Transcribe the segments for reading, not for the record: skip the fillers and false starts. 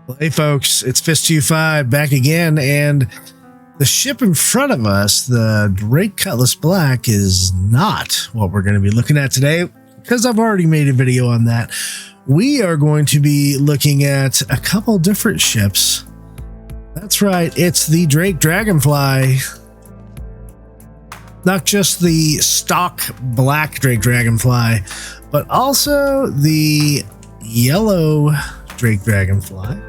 Well, hey folks, it's Fist-25 back again, and the ship in front of us, the Great Cutlass Black, is not what we're going to be looking at today because I've already made a video on that. We are going to be looking at a couple different ships. That's right, it's the Dragonfly. Not just the stock black Dragonfly, but also the yellow Dragonfly,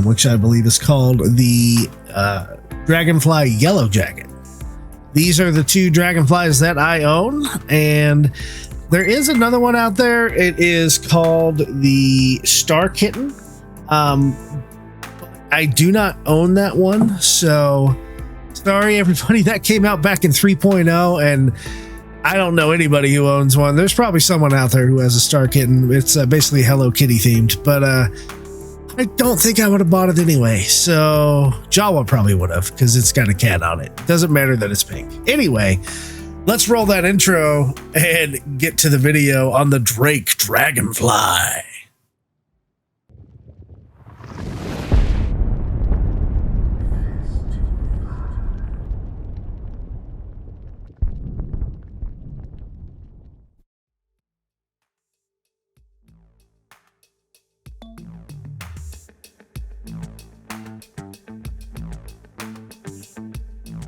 which I believe is called the Dragonfly Yellowjacket. These are the two Dragonflies that I own, and there is another one out there. It is called the Star Kitten. I do not own that one, so sorry everybody. That came out back in 3.0, and I don't know anybody who owns one. There's probably someone out there who has a Star Kitten. It's basically Hello Kitty themed, but I don't think I would have bought it anyway. So Jawa probably would have, because it's got a cat on it. Doesn't matter that it's pink. Anyway, let's roll that intro and get to the video on the Dragonfly.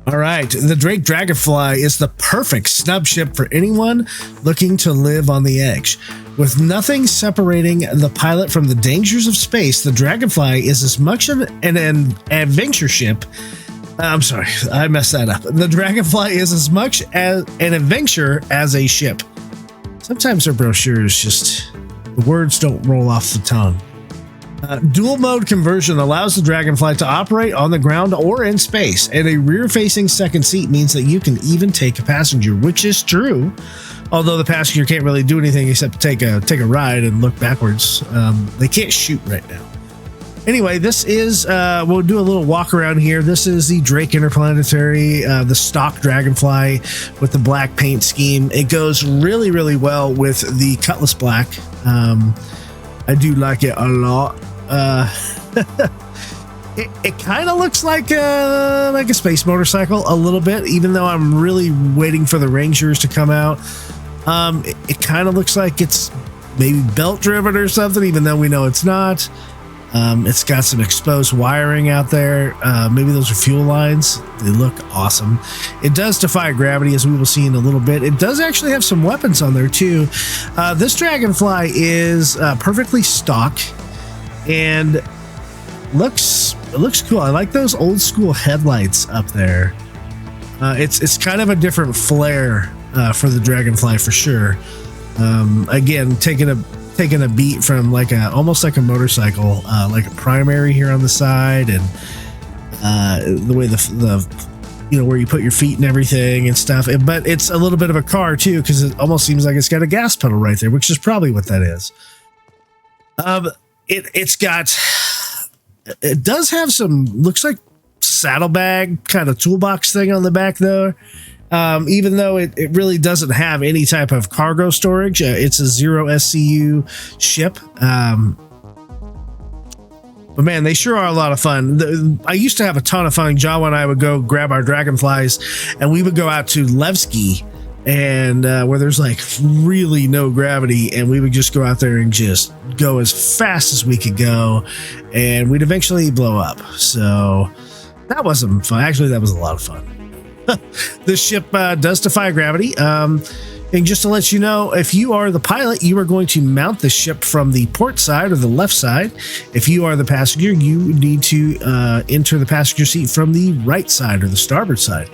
All right, the Dragonfly is the perfect snub ship for anyone looking to live on the edge. With nothing separating the pilot from the dangers of space, the Dragonfly is as much an adventure ship. I'm sorry, I messed that up. The Dragonfly is as much as an adventure as a ship. Sometimes our brochures just, the words don't roll off the tongue. Dual mode conversion allows the Dragonfly to operate on the ground or in space, and a rear-facing second seat means that you can even take a passenger, which is true. Although the passenger can't really do anything except take a ride and look backwards. They can't shoot right now. Anyway, this is we'll do a little walk around here. This is the Drake Interplanetary, the stock Dragonfly with the black paint scheme. It goes really, really well with the Cutlass Black. I do like it a lot. It kind of looks like a space motorcycle a little bit, even though I'm really waiting for the Rangers to come out. It kind of looks like it's maybe belt driven or something, even though we know it's not. It's got some exposed wiring out there. Maybe those are fuel lines. They look awesome. It does defy gravity, as we will see in a little bit. It does actually have some weapons on there too. This Dragonfly is perfectly stock and looks cool. I like those old school headlights up there. It's kind of a different flair for the Dragonfly for sure. Again, taking a beat from almost like a motorcycle, like a primary here on the side, and the way the where you put your feet and everything and stuff. But it's a little bit of a car too, because it almost seems like it's got a gas pedal right there, which is probably what that is. It does have some, looks like saddlebag kind of toolbox thing on the back though. Even though it really doesn't have any type of cargo storage. It's a 0 SCU ship. But man, they sure are a lot of fun. I used to have a ton of fun. Jawa and I would go grab our Dragonflies and we would go out to Levski, and where there's like really no gravity, and we would just go out there and just go as fast as we could go, and we'd eventually blow up. So that wasn't fun. Actually, that was a lot of fun. This ship does defy gravity. And just to let you know, if you are the pilot, you are going to mount the ship from the port side or the left side. If you are the passenger, you need to enter the passenger seat from the right side or the starboard side.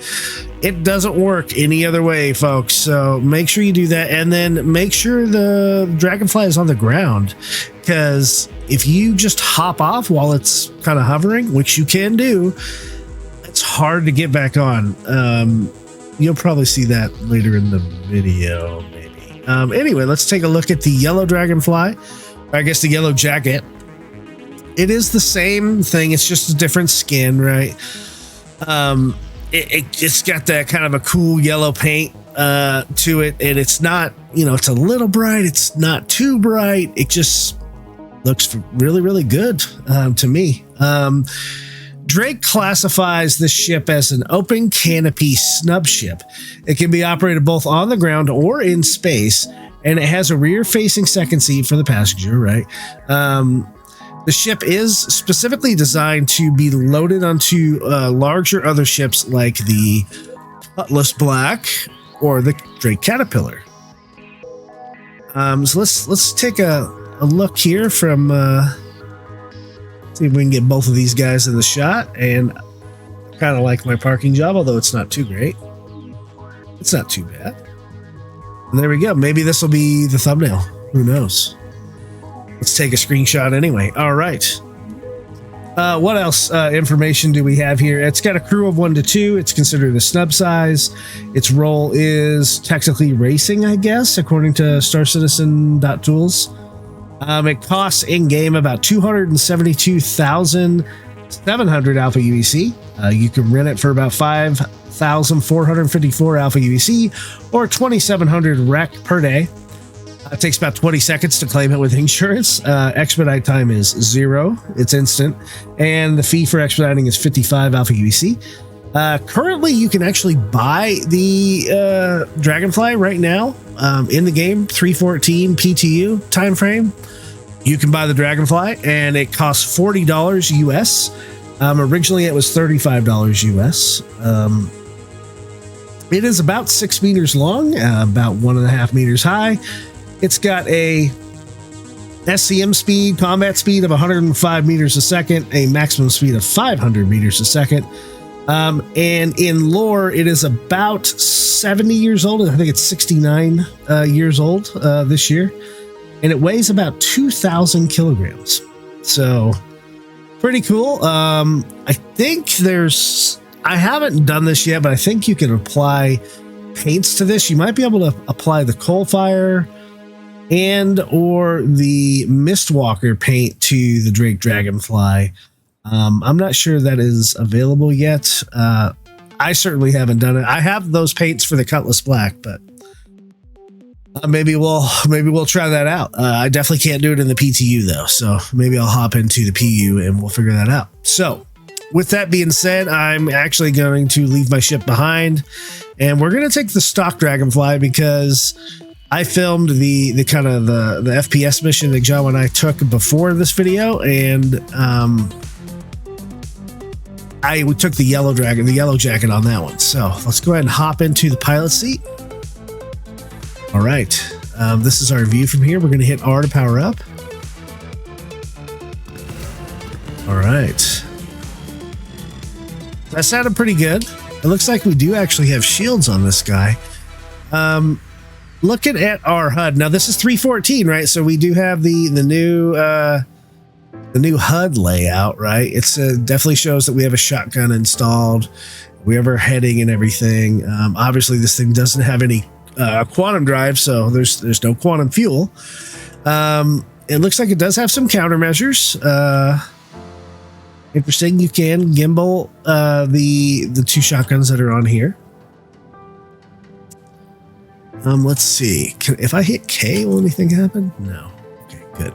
It doesn't work any other way, folks. So make sure you do that, and then make sure the Dragonfly is on the ground, because if you just hop off while it's kind of hovering, which you can do, it's hard to get back on. You'll probably see that later in the video, maybe. Anyway, let's take a look at the yellow Dragonfly. I guess the Yellowjacket. It is the same thing. It's just a different skin, right? It's got that kind of a cool yellow paint to it, and it's not, it's a little bright. It's not too bright. It just looks really, really good to me. Drake classifies this ship as an open canopy snub ship. It can be operated both on the ground or in space, and it has a rear-facing second seat for the passenger, right? The ship is specifically designed to be loaded onto larger other ships like the Cutlass Black or the Drake Caterpillar. So let's take a look here from... see if we can get both of these guys in the shot, and I kind of like my parking job, although it's not too great. It's not too bad. And there we go. Maybe this will be the thumbnail. Who knows? Let's take a screenshot anyway. All right. What else information do we have here? It's got a crew of 1 to 2. It's considered a snub size. Its role is technically racing, I guess, according to StarCitizen.tools. It costs in-game about 272,700 Alpha UEC. You can rent it for about 5,454 Alpha UEC or 2,700 REC per day. It takes about 20 seconds to claim it with insurance. Expedite time is 0. It's instant. And the fee for expediting is 55 Alpha UEC. Currently, you can actually buy the Dragonfly right now in the game, 314 PTU time frame. You can buy the Dragonfly, and it costs $40 US. Originally, it was $35 US. It is about 6 meters long, about 1.5 meters high. It's got a SCM speed, combat speed of 105 meters a second, a maximum speed of 500 meters a second. And in lore, it is about 70 years old. I think it's 69 years old this year. And it weighs about 2,000 kilograms. So pretty cool. I think I haven't done this yet, but I think you can apply paints to this. You might be able to apply the Coalfire and or the Mistwalker paint to the Drake Dragonfly. I'm not sure that is available yet. I certainly haven't done it. I have those paints for the Cutlass Black, but maybe we'll try that out. I definitely can't do it in the PTU though, so maybe I'll hop into the PU and we'll figure that out. So with that being said, I'm actually going to leave my ship behind, and we're going to take the stock Dragonfly because I filmed the kind of the FPS mission that Jawa and I took before this video, and we took the Yellowjacket on that one. So let's go ahead and hop into the pilot seat. All right, this is our view from here. We're going to hit R to power up. All right. That sounded pretty good. It looks like we do actually have shields on this guy. Looking at our HUD. Now this is 314, right? So we do have the new HUD layout, right? It's definitely shows that we have a shotgun installed. We have our heading and everything. Obviously this thing doesn't have any quantum drive, so there's no quantum fuel. It looks like it does have some countermeasures. Interesting. You can gimbal the two shotguns that are on here. Let's see. If I hit K, will anything happen? No. Okay, good.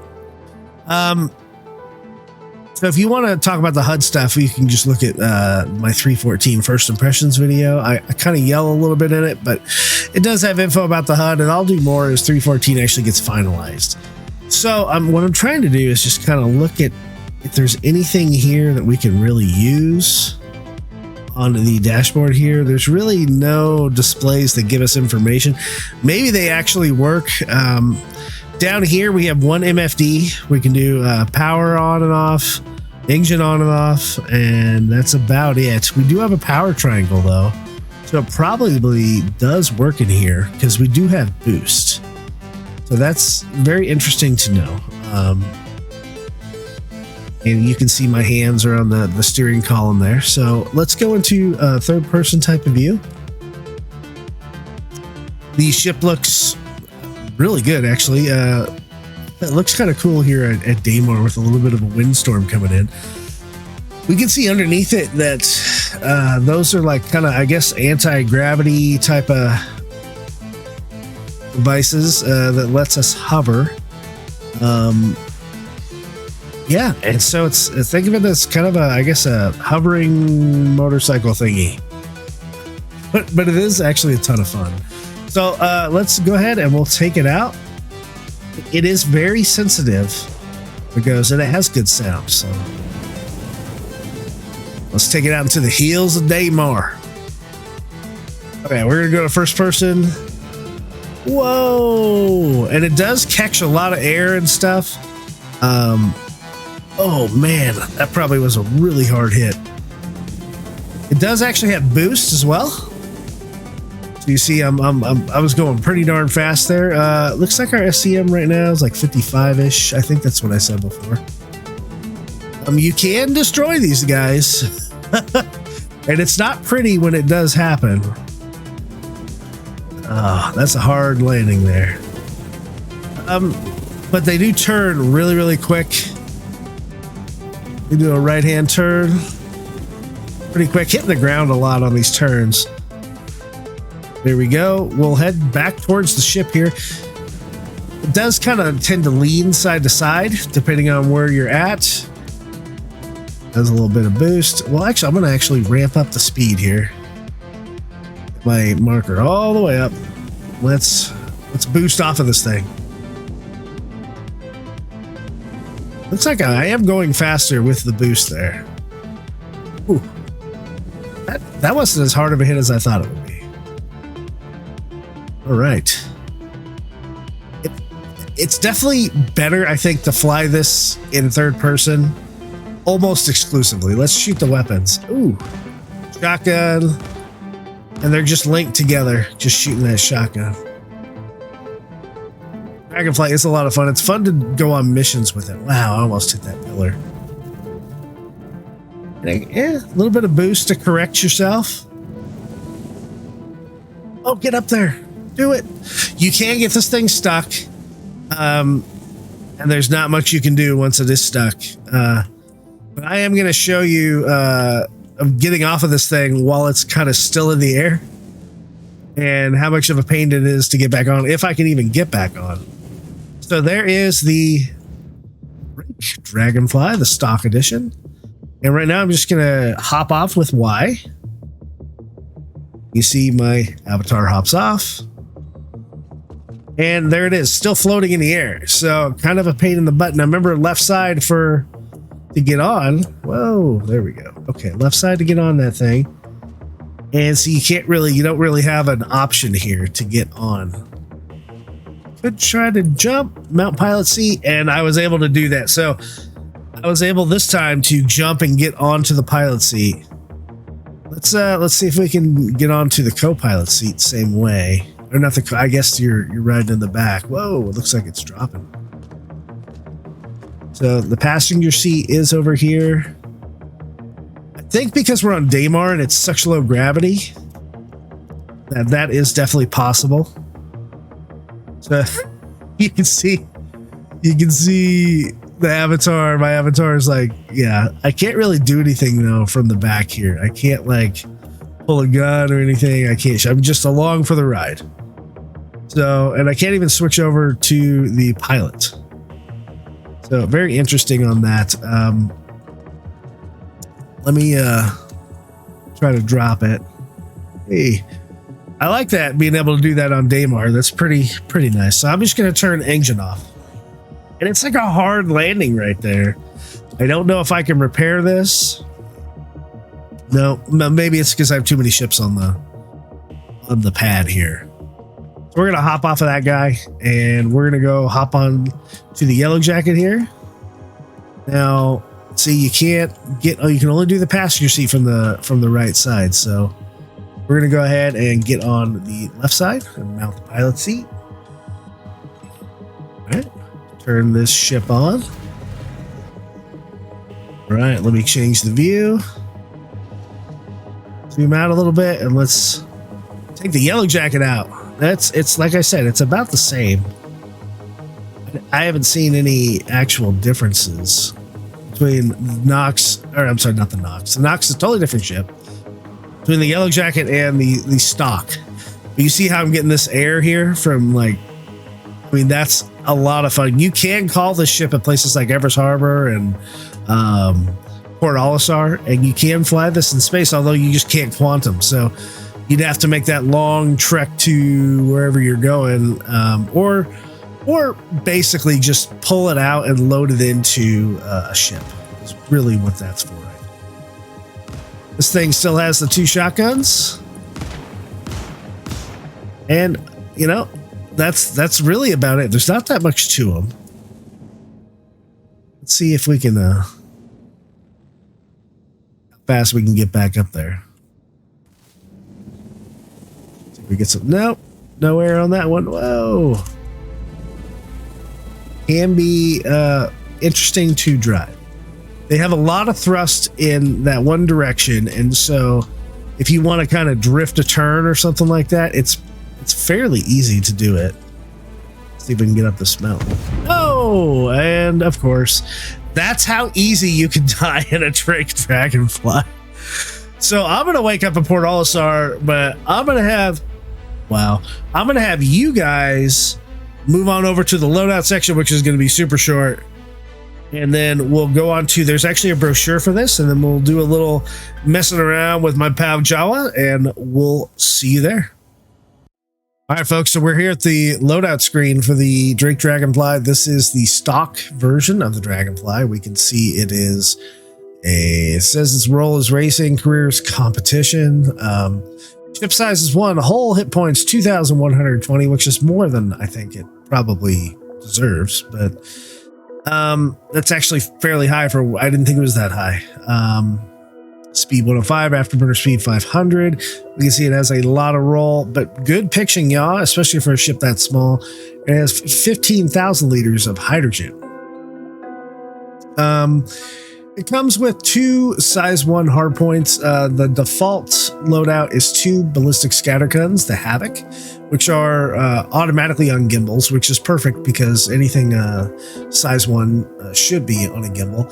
So if you want to talk about the HUD stuff, you can just look at my 314 first impressions video. I kind of yell a little bit in it, but it does have info about the HUD, and I'll do more as 314 actually gets finalized. So what I'm trying to do is just kind of look at if there's anything here that we can really use on the dashboard here. There's really no displays that give us information. Maybe they actually work. Down here, we have one MFD. We can do power on and off, engine on and off, and that's about it. We do have a power triangle, though, so it probably does work in here because we do have boost. So that's very interesting to know. And you can see my hands are on the steering column there. So let's go into a third-person type of view. The ship looks really good, actually. It looks kind of cool here at Daymar with a little bit of a windstorm coming in. We can see underneath it that those are like kind of, I guess, anti-gravity type of devices that lets us hover. Yeah, and so it's think of it as kind of I guess a hovering motorcycle thingy, but it is actually a ton of fun. So let's go ahead and we'll take it out. It is very sensitive because and it has good sound. So let's take it out into the hills of Daymar. Okay, we're gonna go to first person. Whoa, and it does catch a lot of air and stuff. Oh man, that probably was a really hard hit. It does actually have boost as well. So you see, I was going pretty darn fast there. Looks like our SCM right now is like 55-ish. I think that's what I said before. You can destroy these guys, and it's not pretty when it does happen. That's a hard landing there. But they do turn really, really quick. We do a right-hand turn pretty quick, hitting the ground a lot on these turns. There we go. We'll head back towards the ship here. It does kind of tend to lean side to side depending on where you're at. Does a little bit of boost. Well, actually, I'm going to actually ramp up the speed here. My marker all the way up. Let's boost off of this thing. Looks like I am going faster with the boost there. Ooh. That wasn't as hard of a hit as I thought it would be. All right. It's definitely better, I think, to fly this in third person almost exclusively. Let's shoot the weapons. Ooh. Shotgun. And they're just linked together, just shooting that shotgun. Dragonfly is a lot of fun. It's fun to go on missions with it. Wow, I almost hit that pillar. Yeah, a little bit of boost to correct yourself. Oh, get up there. Do it. You can get this thing stuck. And there's not much you can do once it is stuck. But I am going to show you of getting off of this thing while it's kind of still in the air. And how much of a pain it is to get back on, if I can even get back on. So there is the Dragonfly, the stock edition. And right now I'm just going to hop off with Y. You see my avatar hops off. And there it is, still floating in the air. So kind of a pain in the butt. Now remember left side to get on. Whoa, there we go. Okay, left side to get on that thing. And so you don't really have an option here to get on. Could try to jump, mount pilot seat, and I was able to do that. So I was able this time to jump and get onto the pilot seat. Let's see if we can get onto the co-pilot seat same way. Or not the I guess you're riding in the back. Whoa, it looks like it's dropping. So the passenger seat is over here. I think because we're on Daymar and it's such low gravity, that is definitely possible. So you can see the avatar. My avatar is like, yeah, I can't really do anything though from the back here. I can't like pull a gun or anything. I can't. I'm just along for the ride. So, and I can't even switch over to the pilot. So very interesting on that. Let me try to drop it. Hey, I like that, being able to do that on Daymar. That's pretty nice. So I'm just going to turn engine off. And it's like a hard landing right there. I don't know if I can repair this. No, maybe it's because I have too many ships on the pad here. So we're going to hop off of that guy, and we're going to go hop on to the Yellowjacket here. Now, see, you can't get, you can only do the passenger seat from the right side. So we're going to go ahead and get on the left side and mount the pilot seat. All right, turn this ship on. All right, let me change the view. Zoom out a little bit, and let's take the Yellowjacket out. It's like I said, it's about the same. I haven't seen any actual differences between Nox, or I'm sorry, not the Nox. The Nox is a totally different ship. Between the Yellowjacket and the stock. But you see how I'm getting this air here from, like, I mean, that's a lot of fun. You can call this ship at places like Everest Harbor and Port Olisar, and you can fly this in space, although you just can't quantum. So you'd have to make that long trek to wherever you're going, or basically just pull it out and load it into a ship. Is really what that's for. This thing still has the 2 shotguns, and you know, that's really about it. There's not that much to them. Let's see if we can how fast we can get back up there. See if we get some. Nope, no air on that one. Whoa. Can be interesting to drive. They have a lot of thrust in that one direction, and so if you want to kind of drift a turn or something like that, it's fairly easy to do it. Let's see if we can get up this mountain. Oh, and of course, that's how easy you can die in a Dragonfly. So I'm gonna wake up in Port Olisar, but I'm gonna have you guys move on over to the loadout section, which is going to be super short, and then we'll go on to, there's actually a brochure for this, and then we'll do a little messing around with my pal Jawa, and we'll see you there. All right, folks, so we're here at the loadout screen for the Drake Dragonfly. This is the stock version of the Dragonfly. We can see it says its role is racing, careers, competition. Ship size is 1, whole hit points 2,120, which is more than I think it probably deserves, but that's actually fairly high for, I didn't think it was that high. Speed 105, afterburner speed 500. You can see it has a lot of roll, but good pitching yaw, especially for a ship that small. It has 15,000 liters of hydrogen. It comes with 2 size 1 hardpoints. The default loadout is 2 ballistic scatter guns, the Havoc, which are automatically on gimbals, which is perfect because anything size 1 should be on a gimbal.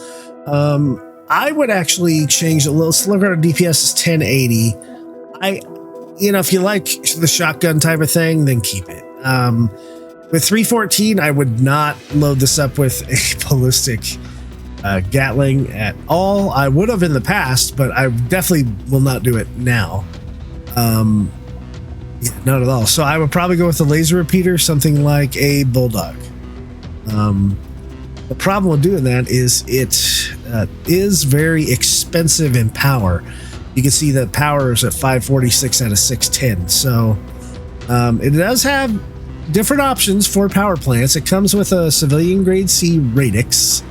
I would actually change a little. So look at our DPS is 1080. If you like the shotgun type of thing, then keep it. With 314, I would not load this up with a ballistic Gatling at all. I would have in the past, but I definitely will not do it now. Yeah, not at all. So I would probably go with the laser repeater, something like a Bulldog. The problem with doing that is it is very expensive in power. You can see that power is at 546 out of 610. So it does have different options for power plants. It comes with a civilian grade C Radix.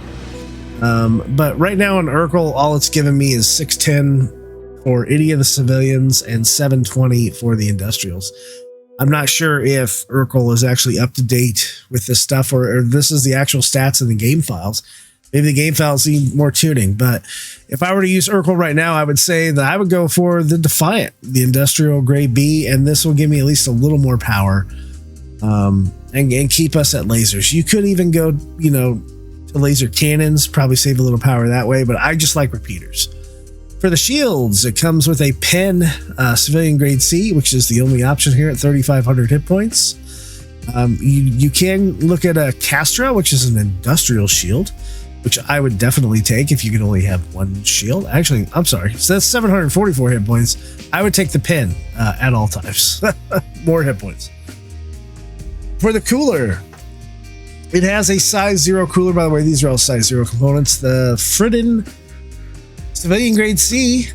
But right now in Urkel, all it's given me is 610 for any of the civilians and 720 for the industrials. I'm not sure if Urkel is actually up to date with this stuff, or this is the actual stats in the game files. Maybe the game files need more tuning, but if I were to use Urkel right now, I would say that I would go for the Defiant, the industrial grade B, and this will give me at least a little more power, and keep us at lasers. You could even go, to laser cannons, probably save a little power that way, but I just like repeaters. For the shields, it comes with a Pen civilian grade C, which is the only option here at 3,500 hit points. You can look at a Castra, which is an industrial shield, which I would definitely take if you could only have one shield. Actually, I'm sorry. So that's 744 hit points. I would take the Pen at all times. More hit points. For the cooler, it has a size 0 cooler. By the way, these are all size 0 components. The Friden civilian grade C.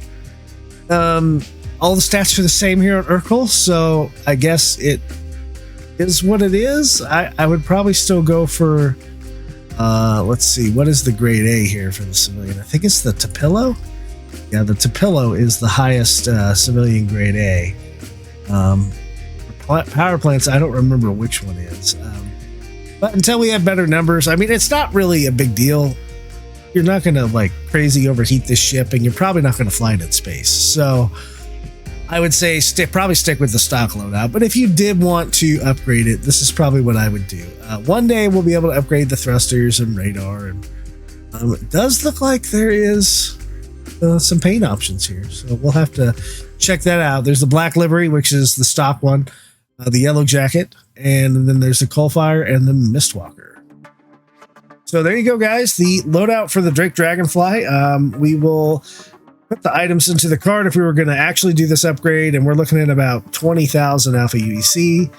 All the stats are the same here at Urkel, so I guess it is what it is. I would probably still go for, let's see, what is the grade A here for the civilian? I think it's the Tupillo. Yeah, the Tupillo is the highest civilian grade A. Power plants, I don't remember which one is. But until we have better numbers, I mean, it's not really a big deal. You're not going to like crazy overheat this ship, and you're probably not going to fly it in space. So I would say probably stick with the stock loadout. But if you did want to upgrade it, this is probably what I would do. One day we'll be able to upgrade the thrusters and radar. And it does look like there is some paint options here. So we'll have to check that out. There's the black livery, which is the stock one, the yellow jacket, and then there's the Coalfire and the Mistwalker. So there you go, guys. The loadout for the Drake Dragonfly. We will put the items into the cart if we were going to actually do this upgrade, and we're looking at about 20,000 Alpha UEC.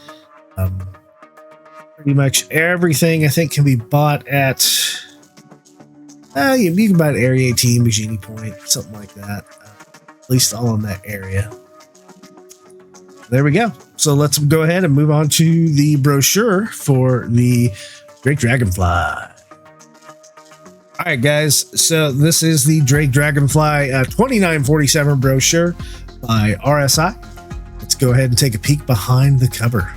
Pretty much everything I think can be bought at you can buy at Area 18, Bikini Point, something like that. At least all in that area. There we go. So let's go ahead and move on to the brochure for the Drake Dragonfly. All right, guys. So this is the Drake Dragonfly 2947 brochure by RSI. Let's go ahead and take a peek behind the cover.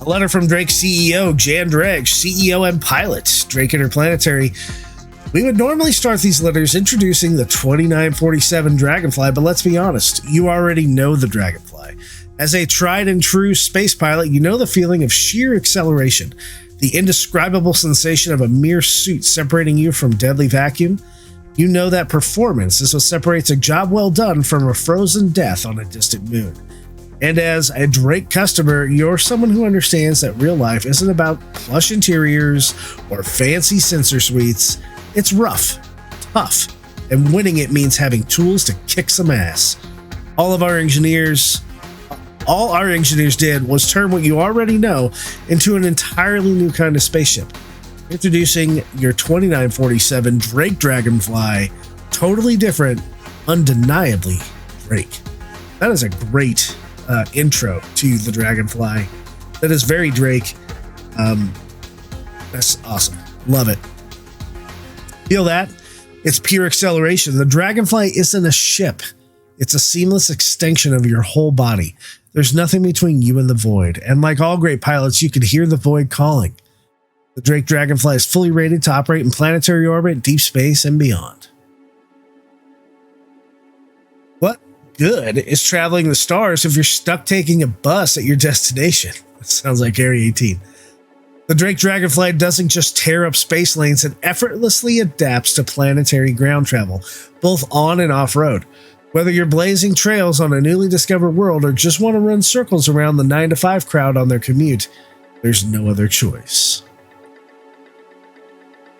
A letter from Drake's CEO, Jan Dredge, CEO and pilot, Drake Interplanetary. We would normally start these letters introducing the 2947 Dragonfly, but let's be honest, you already know the Dragonfly. As a tried and true space pilot, you know the feeling of sheer acceleration, the indescribable sensation of a mere suit separating you from deadly vacuum. You know that performance is what separates a job well done from a frozen death on a distant moon. And as a Drake customer, you're someone who understands that real life isn't about plush interiors or fancy sensor suites. It's rough, tough, and winning it means having tools to kick some ass. All our engineers did was turn what you already know into an entirely new kind of spaceship. Introducing your 2947 Drake Dragonfly, totally different, undeniably Drake. That is a great intro to the Dragonfly. That is very Drake. That's awesome. Love it. Feel that? It's pure acceleration. The Dragonfly isn't a ship. It's a seamless extension of your whole body. There's nothing between you and the void. And like all great pilots, you can hear the void calling. The Drake Dragonfly is fully rated to operate in planetary orbit, deep space, and beyond. What good is traveling the stars if you're stuck taking a bus at your destination? That sounds like Area 18. The Drake Dragonfly doesn't just tear up space lanes, it effortlessly adapts to planetary ground travel, both on and off-road. Whether you're blazing trails on a newly discovered world or just want to run circles around the 9-to-5 crowd on their commute, there's no other choice.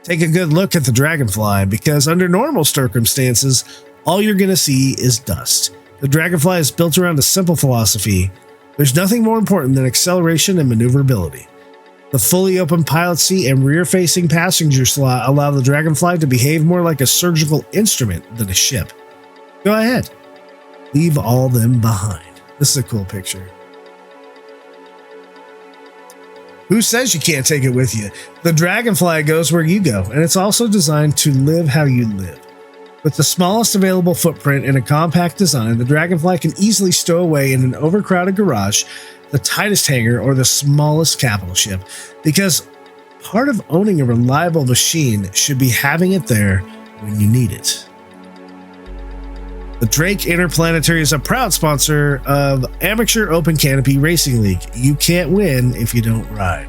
Take a good look at the Dragonfly, because under normal circumstances, all you're going to see is dust. The Dragonfly is built around a simple philosophy. There's nothing more important than acceleration and maneuverability. The fully open pilot seat and rear-facing passenger slot allow the Dragonfly to behave more like a surgical instrument than a ship. Go ahead. Leave all them behind. This is a cool picture. Who says you can't take it with you? The Dragonfly goes where you go, and it's also designed to live how you live. With the smallest available footprint and a compact design, the Dragonfly can easily stow away in an overcrowded garage, the tightest hangar, or the smallest capital ship, because part of owning a reliable machine should be having it there when you need it. The Drake Interplanetary is a proud sponsor of Amateur Open Canopy Racing League. You can't win if you don't ride.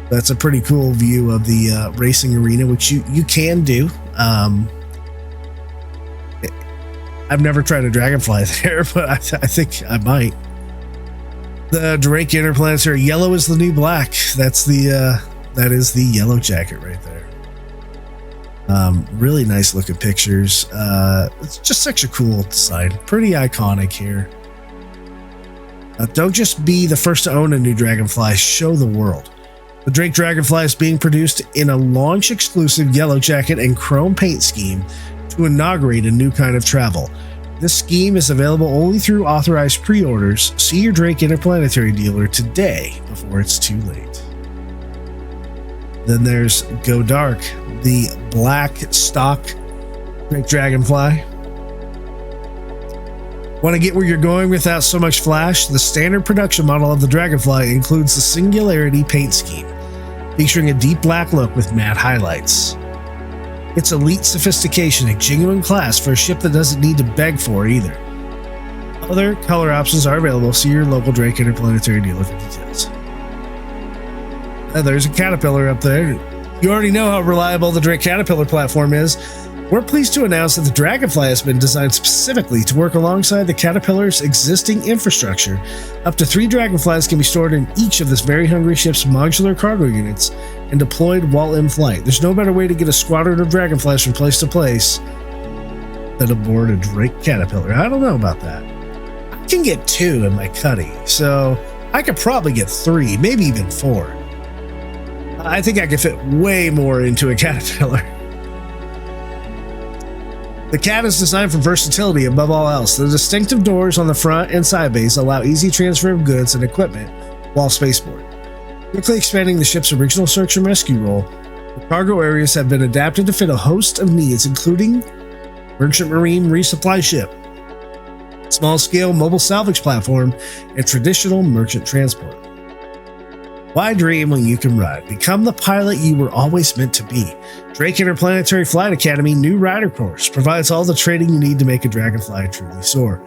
That's a pretty cool view of the racing arena, which you can do. I've never tried a Dragonfly there, but I think I might. The Drake Interplanetary, yellow is the new black. That is the Yellowjacket right there. Really nice looking pictures. It's just such a cool design. Pretty iconic here. Don't just be the first to own a new Dragonfly, show the world. The Drake Dragonfly is being produced in a launch exclusive Yellowjacket and chrome paint scheme to inaugurate a new kind of travel. This scheme is available only through authorized pre-orders. See your Drake Interplanetary dealer today before it's too late. Then there's Go Dark, the black stock Drake Dragonfly. Want to get where you're going without so much flash? The standard production model of the Dragonfly includes the Singularity paint scheme, featuring a deep black look with matte highlights. It's elite sophistication, a genuine class for a ship that doesn't need to beg for it either. Other color options are available. See your local Drake Interplanetary dealer for details. There's a Caterpillar up there. You already know how reliable the Drake Caterpillar platform is. We're pleased to announce that the Dragonfly has been designed specifically to work alongside the Caterpillar's existing infrastructure. Up to 3 Dragonflies can be stored in each of this very hungry ship's modular cargo units and deployed while in flight. There's no better way to get a squadron of Dragonflies from place to place than aboard a Drake Caterpillar. I don't know about that. I can get 2 in my Cuddy, so I could probably get 3, maybe even 4. I think I could fit way more into a Caterpillar. The Cat is designed for versatility above all else. The distinctive doors on the front and side bays allow easy transfer of goods and equipment while spaceborne. Quickly expanding the ship's original search and rescue role, the cargo areas have been adapted to fit a host of needs, including merchant marine resupply ship, small-scale mobile salvage platform, and traditional merchant transport. Why dream when you can ride? Become the pilot you were always meant to be. Drake Interplanetary Flight Academy New Rider Course provides all the training you need to make a Dragonfly truly soar.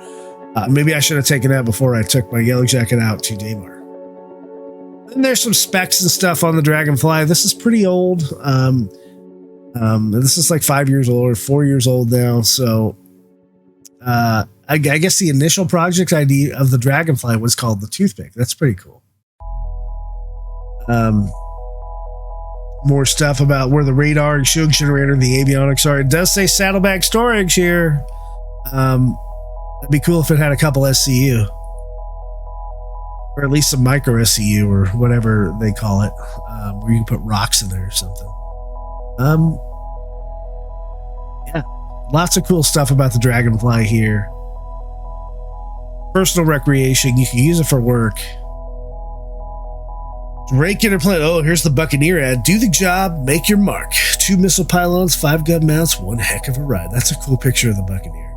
Maybe I should have taken that before I took my Yellowjacket out to Daymar. Then there's some specs and stuff on the Dragonfly. This is pretty old. This is like 5 years old or 4 years old now. So I guess the initial project idea of the Dragonfly was called the Toothpick. That's pretty cool. More stuff about where the radar and shield generator and the avionics are. It does say saddlebag storage here. It'd be cool if it had a couple SCU, or at least some micro SCU or whatever they call it, where you can put rocks in there or something. Yeah, lots of cool stuff about the Dragonfly here. Personal recreation, you can use it for work. Drake Interplanetary. Oh, here's the Buccaneer ad. Do the job, make your mark. 2 missile pylons, 5 gun mounts, one heck of a ride. That's a cool picture of the Buccaneer.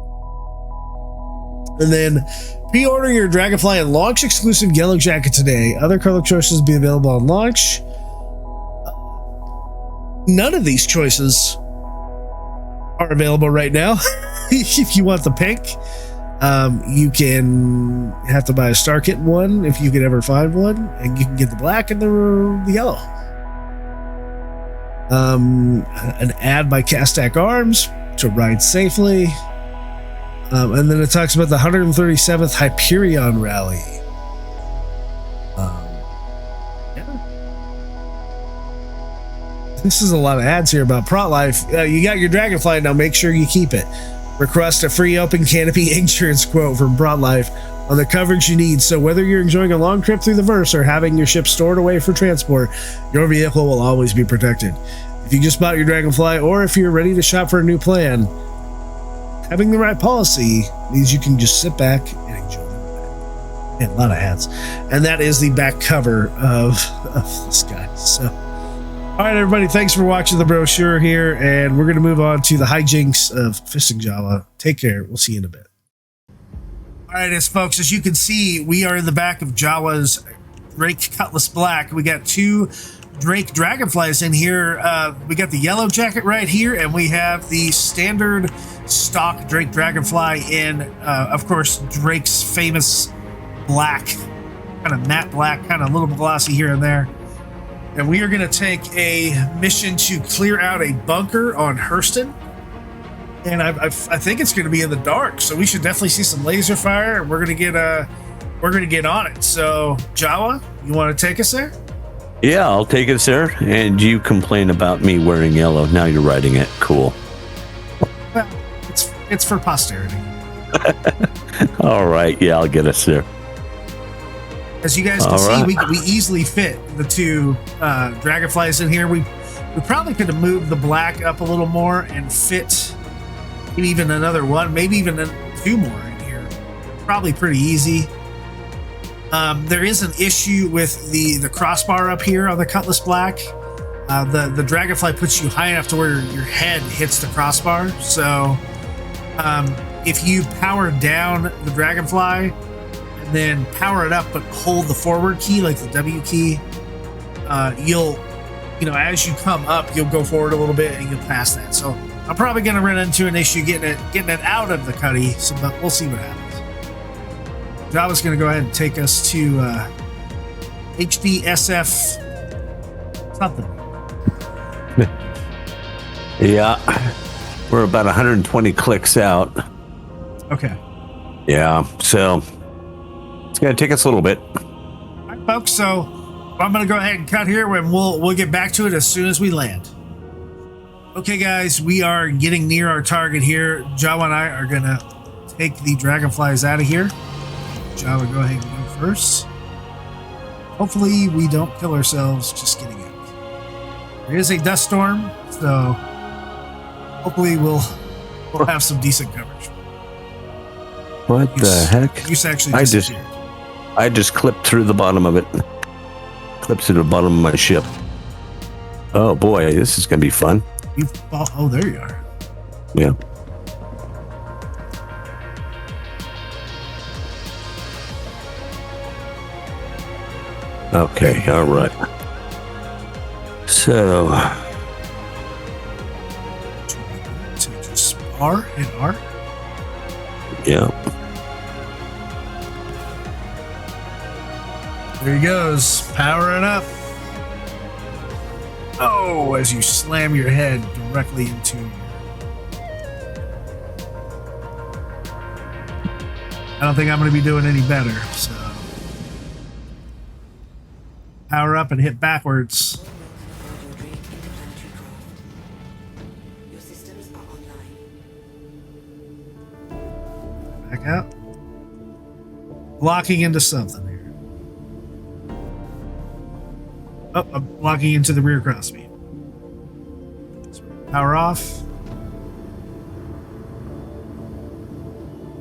And then pre-order your Dragonfly and launch exclusive Yellowjacket today. Other color choices will be available on launch. None of these choices are available right now. If you want the pink, you can have to buy a star kit one if you could ever find one, and you can get the black and the yellow. An ad by Castac Arms to ride safely. And then it talks about the 137th Hyperion Rally. Yeah. This is a lot of ads here about Prot Life. You got your Dragonfly, now make sure you keep it. Request a free open canopy insurance quote from Prot Life on the coverage you need. So whether you're enjoying a long trip through the verse or having your ship stored away for transport, your vehicle will always be protected. If you just bought your Dragonfly, or if you're ready to shop for a new plan, having the right policy means you can just sit back and enjoy the ride. Man, a lot of ads. And that is the back cover of this guy. So, all right, everybody, thanks for watching the brochure here, and we're going to move on to the hijinks of fisting Jawa. Take care. We'll see you in a bit. All right, folks, as you can see, we are in the back of Jawa's Drake Cutlass Black. We got 2 Drake Dragonflies in here. We got the Yellowjacket right here, and we have the standard stock Drake Dragonfly in, of course, Drake's famous black, kind of matte black, kind of a little glossy here and there. And we are going to take a mission to clear out a bunker on Hurston. And I think it's going to be in the dark, so we should definitely see some laser fire, and we're going to get on it. So, Jawa, you want to take us there? Yeah, I'll take us there. And you complain about me wearing yellow. Now you're riding it. Cool. Well, it's for posterity. All right. Yeah, I'll get us there. As you guys can see, we easily fit the 2 Dragonflies in here. We probably could have moved the black up a little more and fit maybe even another one, maybe even 2 more in here. Probably pretty easy. There is an issue with the crossbar up here on the Cutlass Black. The Dragonfly puts you high enough to where your head hits the crossbar. So if you power down the Dragonfly, then power it up but hold the forward key like the W key, you'll as you come up, you'll go forward a little bit and you'll pass that. So I'm probably going to run into an issue getting it out of the cuddy, so but we'll see what happens. Java's going to go ahead and take us to HDSF something. Yeah. We're about 120 clicks out. Okay. Yeah, so it's gonna take us a little bit. All right, folks. So I'm gonna go ahead and cut here, and we'll get back to it as soon as we land. Okay, guys, we are getting near our target here. Jawa and I are gonna take the dragonflies out of here. Jawa, go ahead and go first. Hopefully, we don't kill ourselves just getting out. There is a dust storm, so hopefully we'll have some decent coverage. What the heck? You actually disappeared. I just clipped through the bottom of it. Clipped through the bottom of my ship. Oh boy, this is gonna be fun. Oh, there you are. Yeah. Okay, all right. So to just R, hit R. yeah. There he goes, powering up. Oh, as you slam your head directly into I don't think I'm going to be doing any better, so power up and hit backwards. Back out. Locking into something here. Oh, I'm locking into the rear crossbeam. Power off.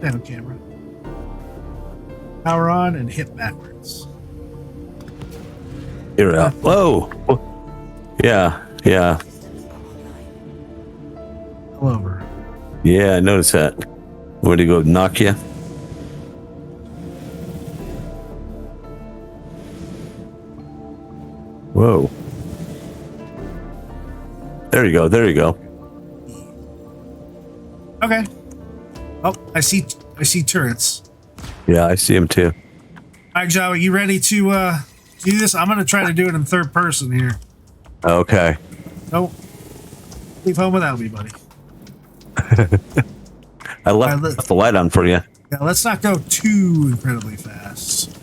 Down camera. Power on and hit backwards. You're out. Whoa. Yeah, yeah. All over. Yeah, I noticed that. Where'd he go? Knock you? Whoa. There you go. There you go. Okay. Oh, I see turrets. Yeah, I see him too. All right, Jawa, you ready to do this? I'm gonna try to do it in third person here. Okay. Don't leave home without me, buddy. I left the light on for you. Yeah, let's not go too incredibly fast.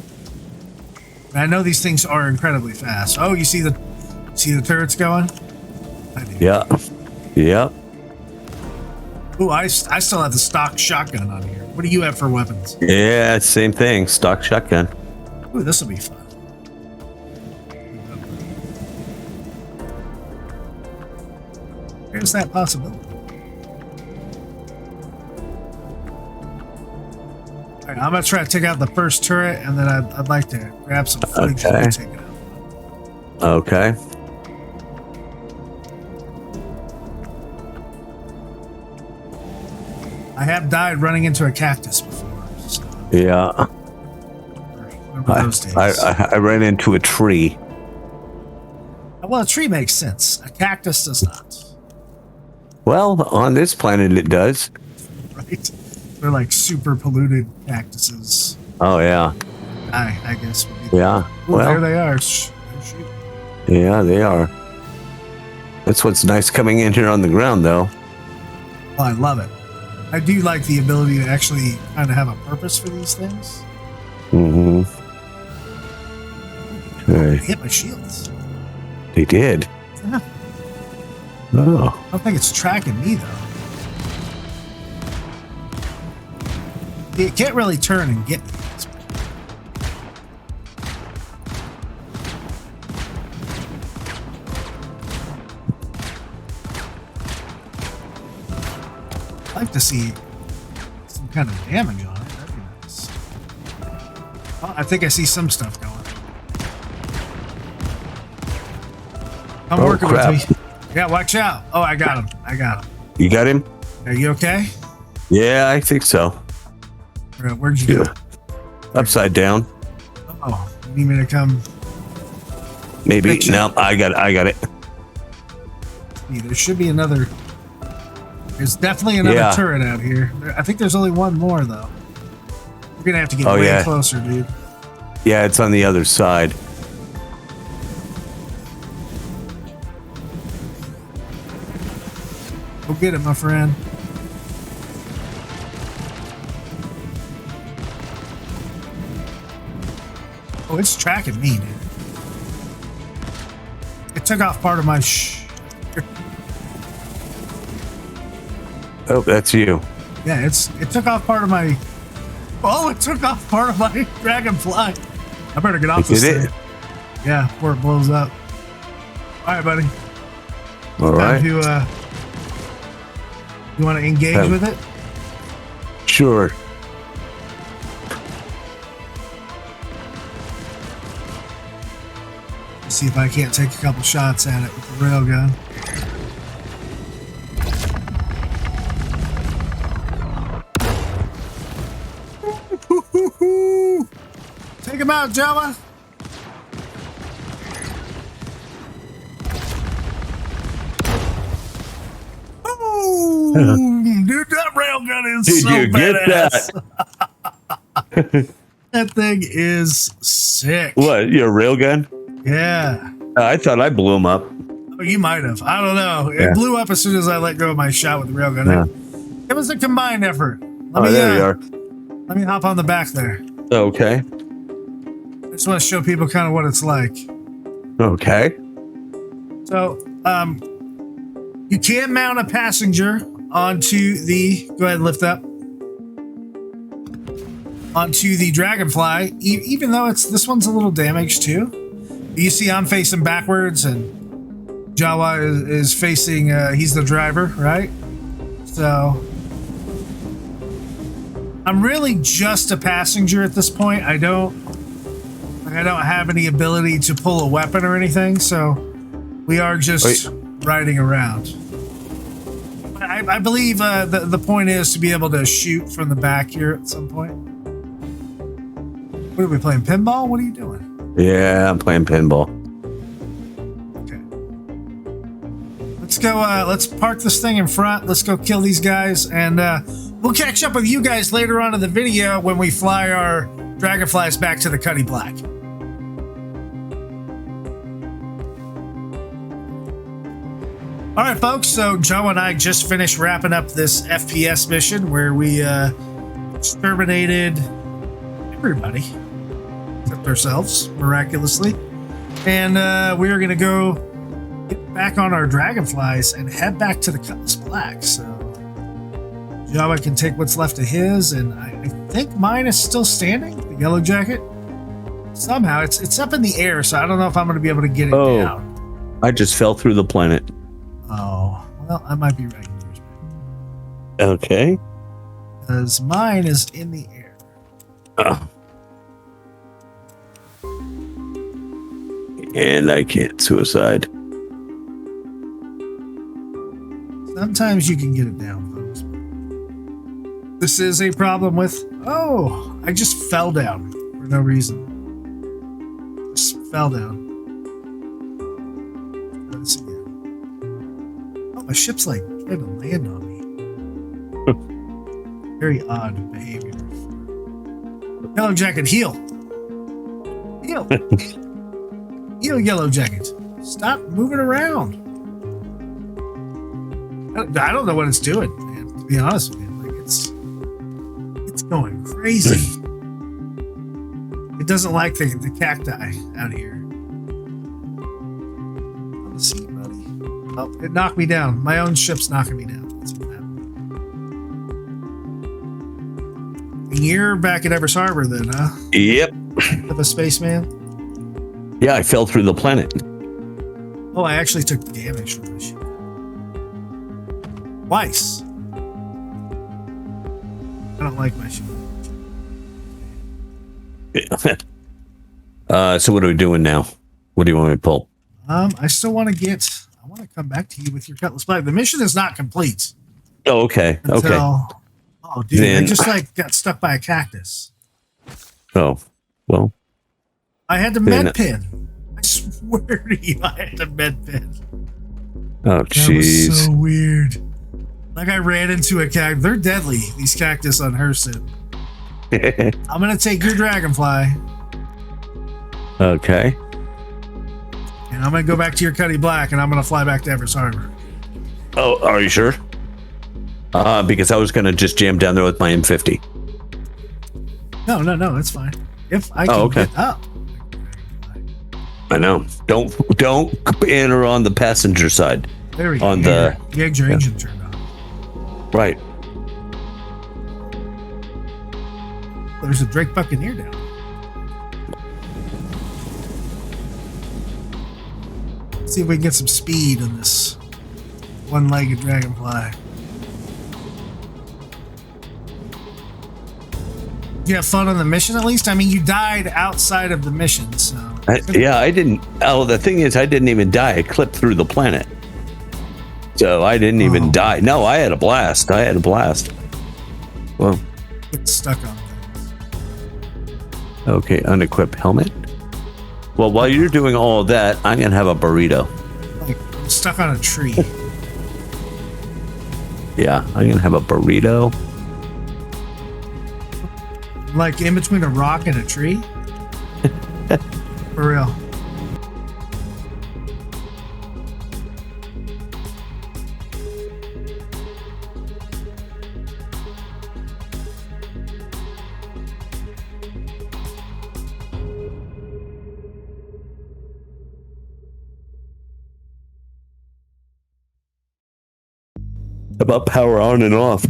I know these things are incredibly fast. Oh, you see the turrets going? I do. Yeah. Yeah. Ooh, I still have the stock shotgun on here. What do you have for weapons? Yeah, same thing. Stock shotgun. Ooh, this will be fun. Here's that possibility. All right, I'm gonna try to take out the first turret, and then I'd like to grab some footage and take it out. Okay. I have died running into a cactus before. So Yeah. remember those days. I ran into a tree. Well, a tree makes sense. A cactus does not. Well, on this planet it does. Right? They're like super polluted cactuses. Oh yeah. I guess would be Yeah. Ooh, Well, there they are. Shoot. yeah, they are. That's what's nice coming in here on the ground, though. Oh, I love it. I do like the ability to actually kind of have a purpose for these things. Mm-hmm. They Okay. hit my shields. They did. Yeah. Oh. I don't think it's tracking me though. It can't really turn and get me. I'd like to see some kind of damage on it. That'd be nice. Oh, I think I see some stuff going. Come working crap. with me. Yeah, watch out. Oh, I got him. I got him. You got him? Are you okay? Yeah, I think so. Where'd you go? Upside down. Oh, you need me to come? Maybe. Fix it. No, I got it. There should be another. There's definitely another turret out here. I think there's only one more though. We're gonna have to get way closer, dude. Yeah, it's on the other side. Go get it, my friend. Oh, it's tracking me, dude. It took off part of my Oh, that's you. Yeah, it took off part of my. Oh, it took off part of my dragonfly. I better get off this thing. Yeah, before it blows up. All right, buddy. All right. You want to engage with it? Sure. See if I can't take a couple shots at it with the railgun. Take him out, Jawa. Oh, dude, that railgun is Did so you get badass. that? That thing is sick. What? Your railgun? Yeah. I thought I blew him up. Oh, you might have. I don't know. Yeah. It blew up as soon as I let go of my shot with the railgun. Yeah. It was a combined effort. There you are. Let me hop on the back there. Okay. I just want to show people kind of what it's like. Okay. So, you can mount a passenger onto the. Go ahead and lift up. Onto the Dragonfly, even though this one's a little damaged too. You see, I'm facing backwards, and Jawa is facing. He's the driver, right? So I'm really just a passenger at this point. I don't have any ability to pull a weapon or anything, so we are just riding around. I believe the point is to be able to shoot from the back here at some point. What are we playing? Pinball? What are you doing? Yeah, I'm playing pinball. Okay. Let's go. Let's park this thing in front. Let's go kill these guys, and we'll catch up with you guys later on in the video when we fly our dragonflies back to the Cuddy Black. All right, folks. So Jawa and I just finished wrapping up this FPS mission where we exterminated everybody except ourselves, miraculously. And we are going to go get back on our dragonflies and head back to the Cutlass Black. So Jawa can take what's left of his, and I think mine is still standing, the Yellowjacket. Somehow it's up in the air, so I don't know if I'm going to be able to get it down. I just fell through the planet. Oh, well, I might be right. Okay. Because mine is in the air. And I can't suicide. Sometimes you can get it down, folks. This is a problem with... Oh, I just fell down for no reason. Just fell down. Try this again. Oh, my ship's like trying to land on me. Very odd behavior. Yellowjacket, heal. Heal. Heal, Yellowjacket. Stop moving around. I don't know what it's doing, man, to be honest with you. Like it's going crazy. It doesn't like the cacti out here. Let's see, buddy. Oh, it knocked me down. My own ship's knocking me down. That's what happened. And you're back at Evers Harbor then, huh? Yep. Of a spaceman? Yeah, I fell through the planet. Oh, I actually took damage from this ship. Twice. I don't like my ship. So what are we doing now? What do you want me to pull? I still want to I want to come back to you with your Cutlass Black. The mission is not complete. Oh, okay. Okay. Oh, dude, I just got stuck by a cactus. Oh, well. I had to med pin. I swear to you, I had to med pin. Oh, jeez. That was so weird. Like I ran into a cactus. They're deadly, these cactus on Herson. I'm going to take your dragonfly. Okay. And I'm going to go back to your Cuddy Black, and I'm going to fly back to Evers Harbor. Oh, are you sure? Because I was going to just jam down there with my M50. No, that's fine. If I can okay. get up. I know. Don't enter on the passenger side. There we go. On the your engine turned on. Right. There's a Drake Buccaneer down. Let's see if we can get some speed on this one-legged Dragonfly. You have fun on the mission at least? I mean, you died outside of the mission, so... I didn't... Oh, the thing is, I didn't even die. I clipped through the planet. So I didn't even die. No, I had a blast. Well... Get stuck on things. Okay, unequipped helmet. Well, while you're doing all of that, I'm going to have a burrito. Like, I'm stuck on a tree. Yeah, I'm going to have a burrito. Like in between a rock and a tree? For real. About power on and off.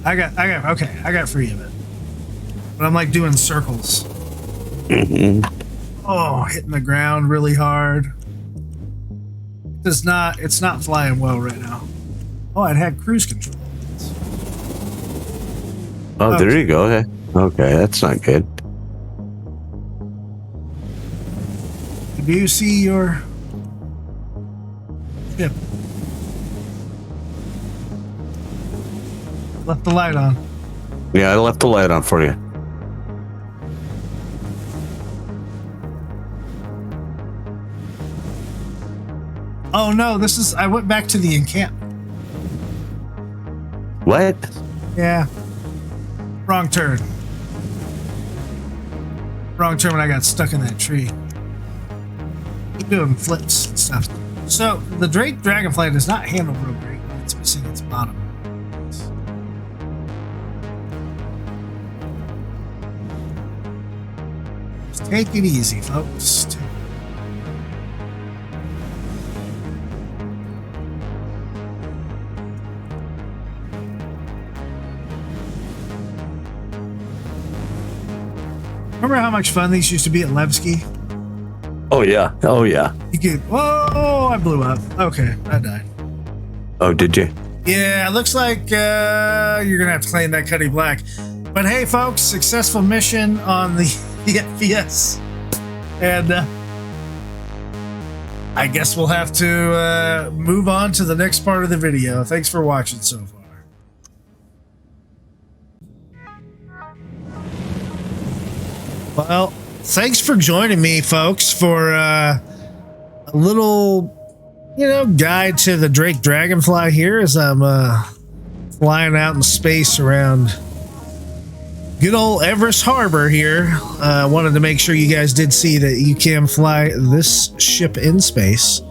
I got free of it. But I'm like doing circles. Mm-hmm. Oh, hitting the ground really hard. It's not flying well right now. Oh, it had cruise control. Oh, there you go. Okay, that's not good. Do you see your ship? Left the light on. Yeah, I left the light on for you. Oh no, I went back to the encampment. What? Yeah. Wrong turn when I got stuck in that tree. Keep doing flips and stuff. So the Dragonfly does not handle real great. It's missing its bottom. Just take it easy, folks. Remember how much fun these used to be at Levski? Oh yeah. You could. Whoa! I blew up. Okay, I died. Oh, did you? Yeah, it looks like you're gonna have to claim that Cuddy Black. But hey, folks, successful mission on the FPS, and I guess we'll have to move on to the next part of the video. Thanks for watching so far. Well, thanks for joining me, folks, for a little, guide to the Drake Dragonfly here as I'm flying out in space around good old Everest Harbor here. Wanted to make sure you guys did see that you can fly this ship in space,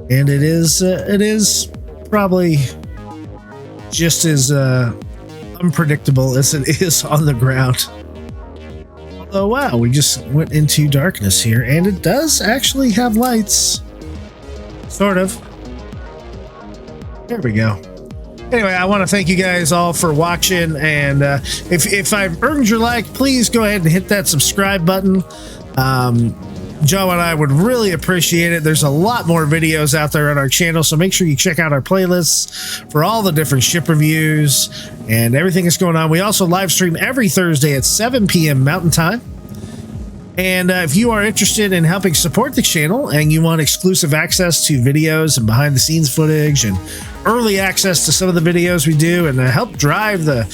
and it is probably just as unpredictable as it is on the ground. Oh wow, we just went into darkness here, and it does actually have lights. Sort of. There we go. Anyway, I want to thank you guys all for watching, and if I've earned your like, please go ahead and hit that subscribe button. Joe and I would really appreciate it. There's a lot more videos out there on our channel, so make sure you check out our playlists for all the different ship reviews and everything that's going on. We also live stream every Thursday at 7 p.m. Mountain Time. And if you are interested in helping support the channel and you want exclusive access to videos and behind the scenes footage and early access to some of the videos we do and help drive the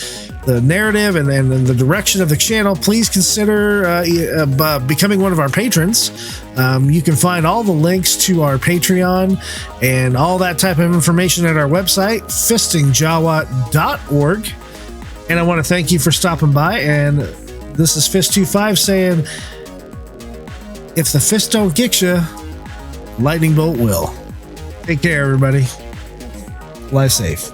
narrative and the direction of the channel, please consider becoming one of our patrons. You can find all the links to our Patreon and all that type of information at our website, fistingjawa.org. And I want to thank you for stopping by. And this is Fist-25 saying, if the fist don't get you, lightning bolt will. Take care, everybody. Fly safe.